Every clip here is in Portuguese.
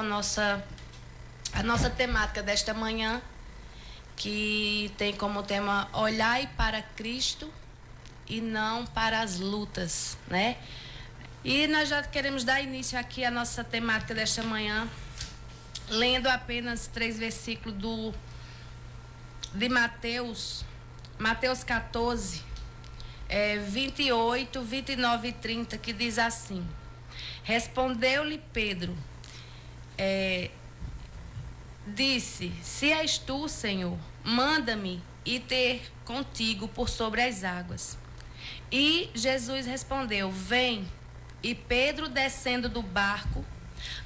a nossa temática desta manhã, que tem como tema olhai para Cristo e não para as lutas, né? E nós já queremos dar início aqui à nossa temática desta manhã, lendo apenas 3 versículos de Mateus 14, 28, 29 e 30, que diz assim: respondeu-lhe Pedro, disse: se és tu, Senhor, manda-me ir ter contigo por sobre as águas. E Jesus respondeu: vem. E Pedro, descendo do barco,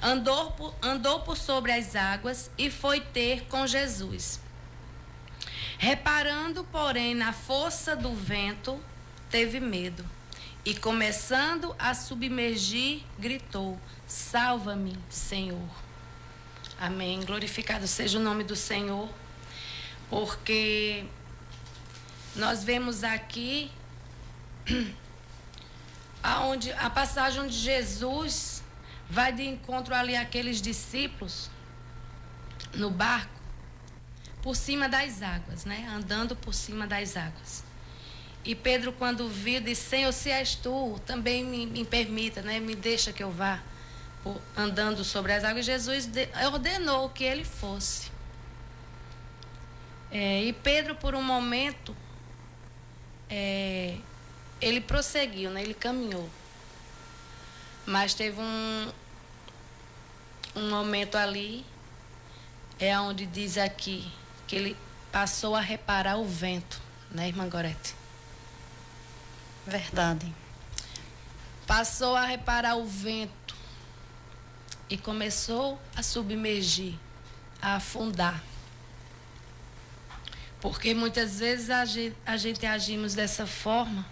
andou por sobre as águas e foi ter com Jesus. Reparando, porém, na força do vento, teve medo. E começando a submergir, gritou: salva-me, Senhor. Amém. Glorificado seja o nome do Senhor, porque nós vemos aqui aonde a passagem onde Jesus vai de encontro ali àqueles discípulos no barco, por cima das águas, né? Andando por cima das águas. E Pedro, quando viu, disse: Senhor, se és tu, também me permita, né? Me deixa que eu vá andando sobre as águas. Jesus ordenou que ele fosse. E Pedro, por um momento, ele prosseguiu, né? Ele caminhou. Mas teve um momento ali, onde diz aqui, que ele passou a reparar o vento, né, irmã Gorete? Verdade. Passou a reparar o vento e começou a submergir, a afundar. Porque muitas vezes a gente agimos dessa forma,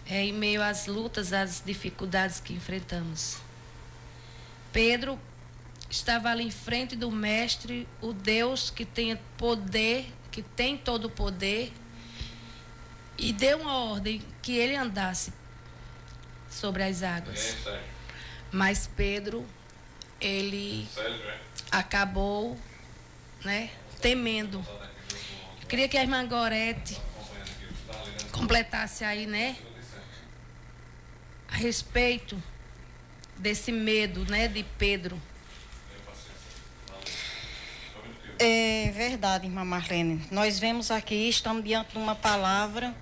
em meio às lutas, às dificuldades que enfrentamos. Pedro estava ali em frente do Mestre, o Deus que tem poder, que tem todo o poder, e deu uma ordem que ele andasse sobre as águas. Mas Pedro, ele acabou, né, temendo. Eu queria que a irmã Gorete completasse aí, né, a respeito desse medo, né, de Pedro. É verdade, irmã Marlene. Nós vemos aqui, estamos diante de uma palavra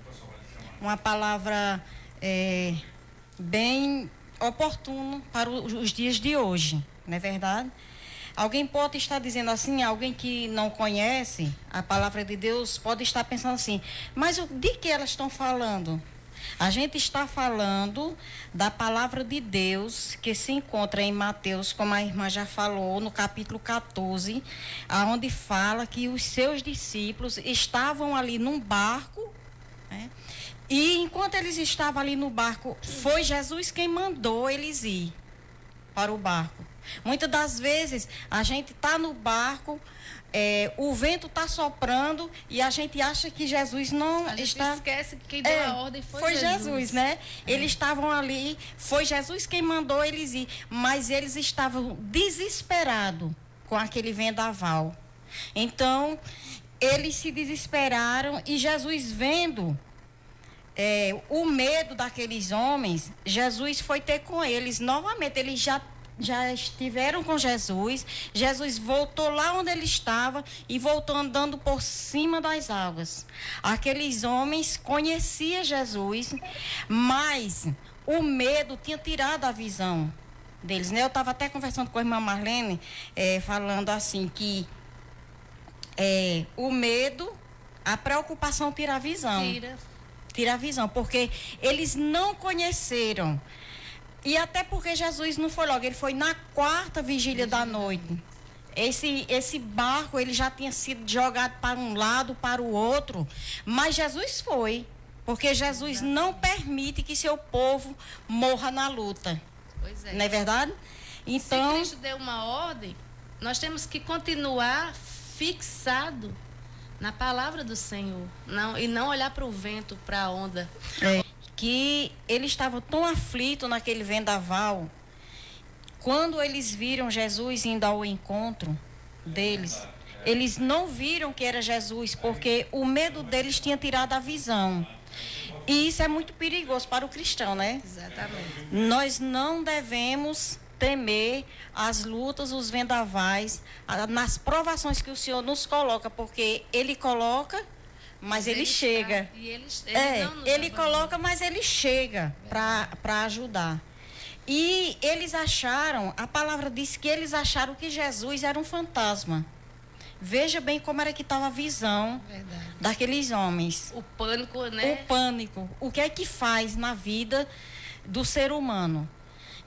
bem oportuna para os dias de hoje, não é verdade? Alguém pode estar dizendo assim, alguém que não conhece a palavra de Deus pode estar pensando assim, mas de que elas estão falando? A gente está falando da palavra de Deus que se encontra em Mateus, como a irmã já falou, no capítulo 14, onde fala que os seus discípulos estavam ali num barco, né? E enquanto eles estavam ali no barco, foi Jesus quem mandou eles ir para o barco. Muitas das vezes a gente está no barco, o vento está soprando e a gente acha que Jesus não está... A gente esquece que quem deu a ordem foi Jesus, né? Eles estavam ali, foi Jesus quem mandou eles ir, mas eles estavam desesperados com aquele vendaval. Então, eles se desesperaram e Jesus, vendo o medo daqueles homens, Jesus foi ter com eles novamente. Eles já estiveram com Jesus. Jesus voltou lá onde ele estava e voltou andando por cima das águas. Aqueles homens conheciam Jesus, mas o medo tinha tirado a visão deles, né? Eu estava até conversando com a irmã Marlene, falando assim que o medo, a preocupação tira a visão. Tira a visão, porque eles não conheceram. E até porque Jesus não foi logo, ele foi na 4ª vigília da noite. Esse barco, ele já tinha sido jogado para um lado, para o outro, mas Jesus foi, porque Jesus não permite que seu povo morra na luta. Pois é. Não é verdade? Então, se Cristo deu uma ordem, nós temos que continuar fixado na palavra do Senhor, e não olhar para o vento, para a onda. Que ele estava tão aflito naquele vendaval, quando eles viram Jesus indo ao encontro deles, eles não viram que era Jesus, porque o medo deles tinha tirado a visão. E isso é muito perigoso para o cristão, né? Exatamente. Nós não devemos temer as lutas, os vendavais, nas provações que o Senhor nos coloca, porque Ele coloca, mas Ele chega. E ele não nos Ele abandona. coloca, mas Ele chega para ajudar. E eles acharam, a palavra diz que eles acharam que Jesus era um fantasma. Veja bem como era que estava a visão Verdade. daqueles homens. O pânico, né? O pânico. O que é que faz na vida do ser humano?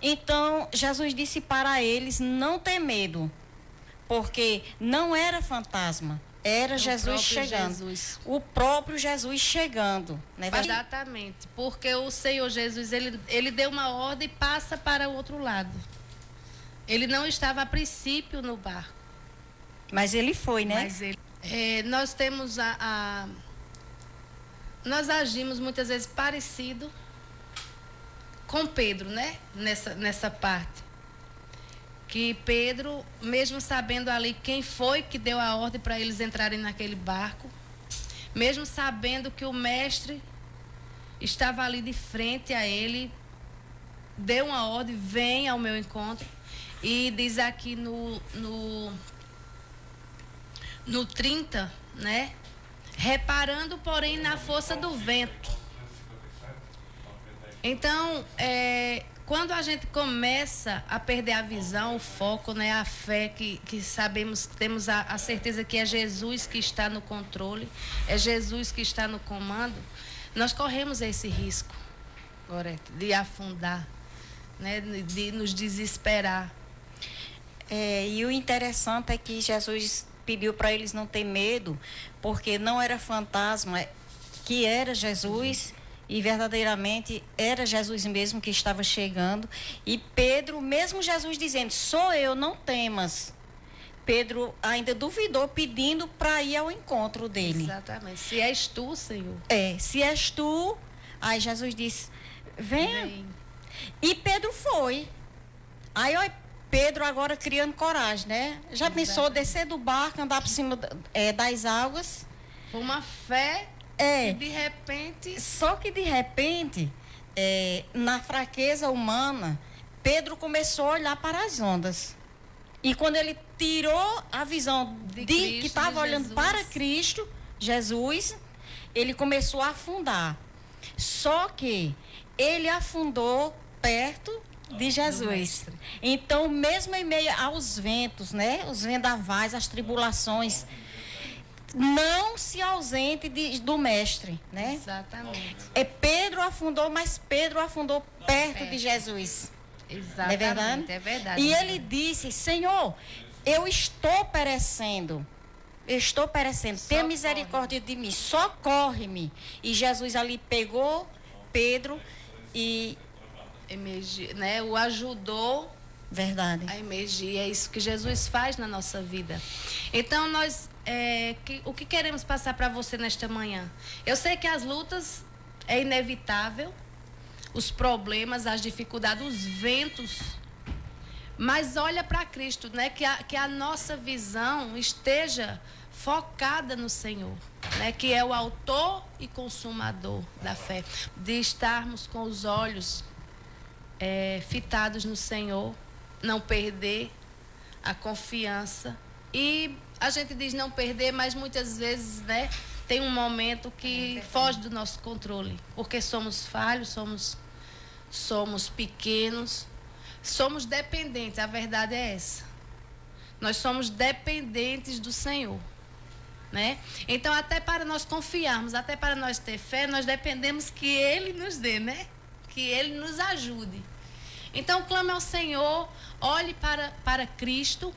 Então, Jesus disse para eles não ter medo, porque não era fantasma, era Jesus chegando. Jesus. O próprio Jesus chegando. Né? Exatamente, porque o Senhor Jesus, ele deu uma ordem e passa para o outro lado. Ele não estava a princípio no barco. Mas ele foi, né? Mas nós temos nós agimos muitas vezes parecido com Pedro, né? Nessa parte. Que Pedro, mesmo sabendo ali quem foi que deu a ordem para eles entrarem naquele barco, mesmo sabendo que o mestre estava ali de frente a ele, deu uma ordem, vem ao meu encontro. E diz aqui no 30, né? Reparando, porém, na força do vento. Então, quando a gente começa a perder a visão, o foco, né? A fé que sabemos, temos a certeza que é Jesus que está no controle, é Jesus que está no comando, nós corremos esse risco, Gorete, de afundar, né? De nos desesperar. E o interessante é que Jesus pediu para eles não ter medo, porque não era fantasma, que era Jesus, e verdadeiramente era Jesus mesmo que estava chegando. E Pedro, mesmo Jesus dizendo, sou eu, não temas, Pedro ainda duvidou, pedindo para ir ao encontro dele. Exatamente. Se és tu, Senhor. Se és tu, aí Jesus disse, venha. Vem. E Pedro foi. Aí, olha, Pedro agora criando coragem, né? Já pensou descer do barco, andar por cima das águas? Foi uma fé que de repente... Só que de repente, na fraqueza humana, Pedro começou a olhar para as ondas. E quando ele tirou a visão de que estava olhando para Cristo, Jesus, ele começou a afundar. Só que ele afundou perto de Jesus. Então, mesmo em meio aos ventos, né, os vendavais, as tribulações, não se ausente do mestre, né? Exatamente. Pedro afundou, mas Pedro afundou perto de Jesus. Exatamente, é verdade. E ele disse, Senhor, eu estou perecendo. Tenha misericórdia de mim, socorre-me. E Jesus ali pegou Pedro e emergir, né? O ajudou, verdade, a emergir. É isso que Jesus faz na nossa vida. Então nós, o que queremos passar para você nesta manhã? Eu sei que as lutas é inevitável, os problemas, as dificuldades, os ventos, mas olha para Cristo, né? Que a nossa visão esteja focada no Senhor, né? Que é o autor e consumador da fé, de estarmos com os olhos fitados no Senhor, não perder a confiança. E a gente diz não perder, mas muitas vezes, né, tem um momento que foge do nosso controle, porque somos falhos, somos pequenos, somos dependentes. A verdade é essa. Nós somos dependentes do Senhor, né? Então, até para nós confiarmos, até para nós ter fé, nós dependemos que Ele nos dê, né? Que Ele nos ajude. Então, clame ao Senhor, olhe para Cristo,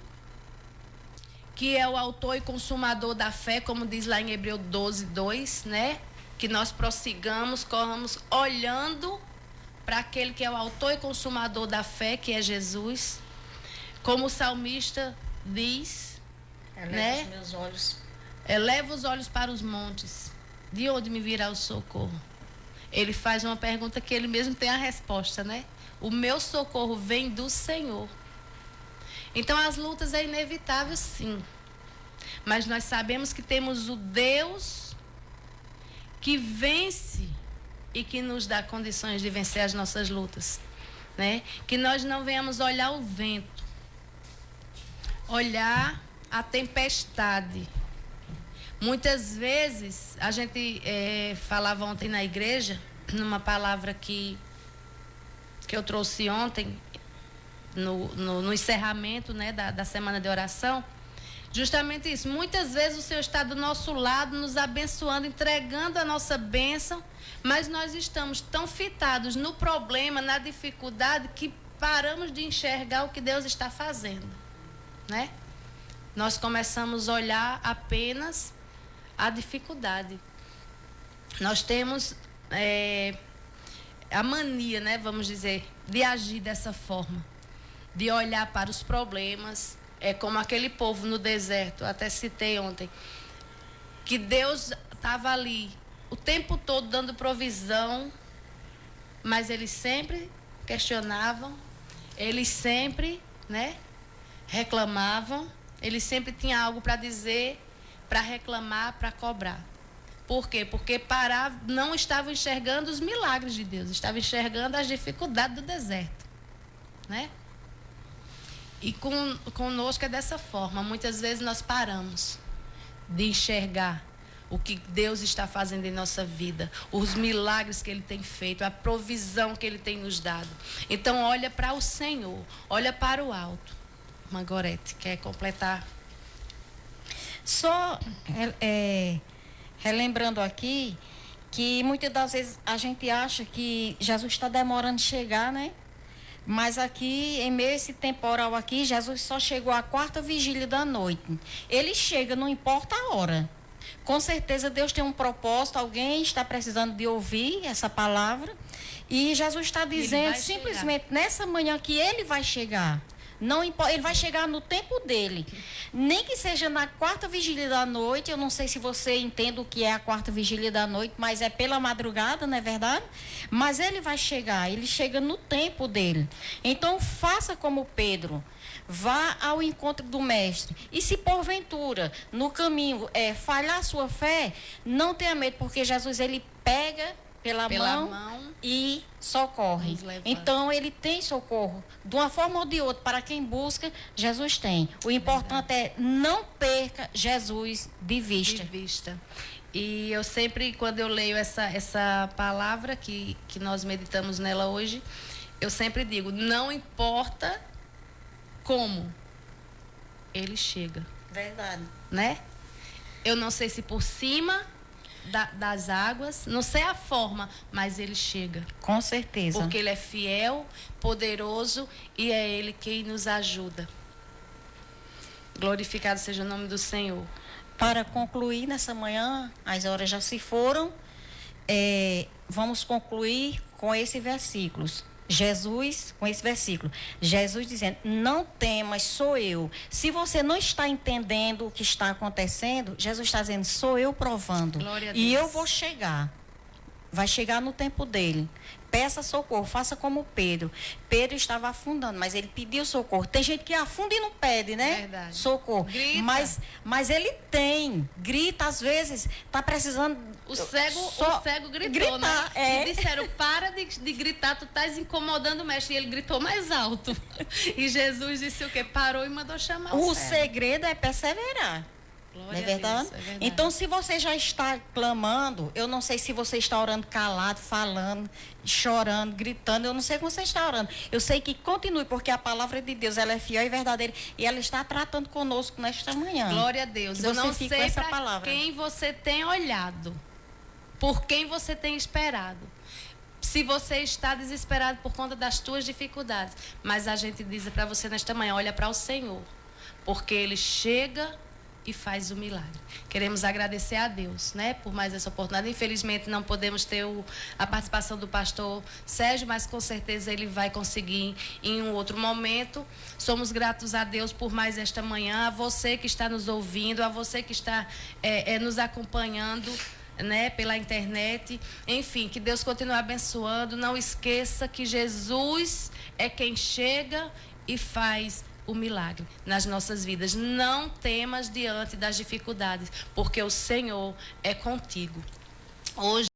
que é o autor e consumador da fé, como diz lá em Hebreus 12:2, né? Que nós prossigamos, corramos olhando para aquele que é o autor e consumador da fé, que é Jesus. Como o salmista diz, né? Os meus olhos. Eleva os olhos para os montes, de onde me virá o socorro? Ele faz uma pergunta que ele mesmo tem a resposta, né? O meu socorro vem do Senhor, Então as lutas é inevitável, sim. Mas nós sabemos que temos o Deus que vence e que nos dá condições de vencer as nossas lutas, né? Que nós não venhamos olhar o vento, olhar a tempestade. Muitas vezes, a gente falava ontem na igreja, numa palavra que eu trouxe ontem, no encerramento, né, da semana de oração, justamente isso. Muitas vezes o Senhor está do nosso lado, nos abençoando, entregando a nossa bênção, mas nós estamos tão fitados no problema, na dificuldade, que paramos de enxergar o que Deus está fazendo, né? Nós começamos a olhar apenas a dificuldade. Nós temos a mania, né, vamos dizer, de agir dessa forma, de olhar para os problemas. É como aquele povo no deserto, até citei ontem, que Deus estava ali o tempo todo dando provisão, mas eles sempre questionavam, eles sempre, né, reclamavam, eles sempre tinham algo para dizer, para reclamar, para cobrar. Por quê? Porque não estavam enxergando os milagres de Deus, estavam enxergando as dificuldades do deserto, né? E conosco é dessa forma. Muitas vezes nós paramos de enxergar o que Deus está fazendo em nossa vida, os milagres que Ele tem feito, a provisão que Ele tem nos dado. Então olha para o Senhor, olha para o alto. Margarete, quer completar? Só relembrando aqui que muitas das vezes a gente acha que Jesus está demorando de chegar, né? Mas aqui, em meio a esse temporal aqui, Jesus só chegou à 4ª vigília da noite. Ele chega, não importa a hora. Com certeza Deus tem um propósito, alguém está precisando de ouvir essa palavra. E Jesus está dizendo simplesmente nessa manhã que Ele vai chegar. Não importa, Ele vai chegar no tempo dele. Nem que seja na 4ª vigília da noite. Eu não sei se você entende o que é a 4ª vigília da noite, mas é pela madrugada, não é verdade? Mas Ele vai chegar, Ele chega no tempo dele. Então faça como Pedro. Vá ao encontro do mestre. E se porventura no caminho falhar a sua fé, não tenha medo, porque Jesus ele pega pela mão e socorre. Então ele tem socorro de uma forma ou de outra. Para quem busca, Jesus tem. O importante é não perca Jesus de vista. E eu sempre, quando eu leio essa palavra que nós meditamos nela hoje, eu sempre digo, não importa como, Ele chega. Verdade. Né? Eu não sei se por cima das águas, não sei a forma, mas Ele chega. Com certeza. Porque Ele é fiel, poderoso e é Ele quem nos ajuda. Glorificado seja o nome do Senhor. Para concluir nessa manhã, as horas já se foram, vamos concluir com esse versículo. Com esse versículo, Jesus dizendo, não temas, sou eu. Se você não está entendendo o que está acontecendo, Jesus está dizendo, sou eu provando. E eu vou chegar. Vai chegar no tempo dele. Peça socorro, faça como Pedro. Pedro estava afundando, mas ele pediu socorro. Tem gente que afunda e não pede, né? Verdade. Socorro. Grita. Mas ele tem. Grita, às vezes, está precisando. O cego gritou, né? E disseram, para de gritar, tu estás incomodando o mestre. E ele gritou mais alto. E Jesus disse o quê? Parou e mandou chamar o cego. Segredo é perseverar. Glória é verdade? Deus, é verdade? Então, se você já está clamando, eu não sei se você está orando calado, falando, chorando, gritando, eu não sei como você está orando. Eu sei que continue, porque a palavra de Deus, ela é fiel e verdadeira, e ela está tratando conosco nesta manhã. Glória a Deus. Que eu você não fique sei com essa para palavra. Quem você tem olhado, por quem você tem esperado. Se você está desesperado por conta das tuas dificuldades, mas a gente diz para você nesta manhã, olha para o Senhor, porque Ele chega e faz o milagre. Queremos agradecer a Deus, né, por mais essa oportunidade. Infelizmente não podemos ter a participação do pastor Sérgio, mas com certeza ele vai conseguir em um outro momento. Somos gratos a Deus por mais esta manhã, a você que está nos ouvindo, a você que está nos acompanhando, né, pela internet. Enfim, que Deus continue abençoando. Não esqueça que Jesus é quem chega e faz o o milagre nas nossas vidas. Não temas diante das dificuldades, porque o Senhor é contigo. Hoje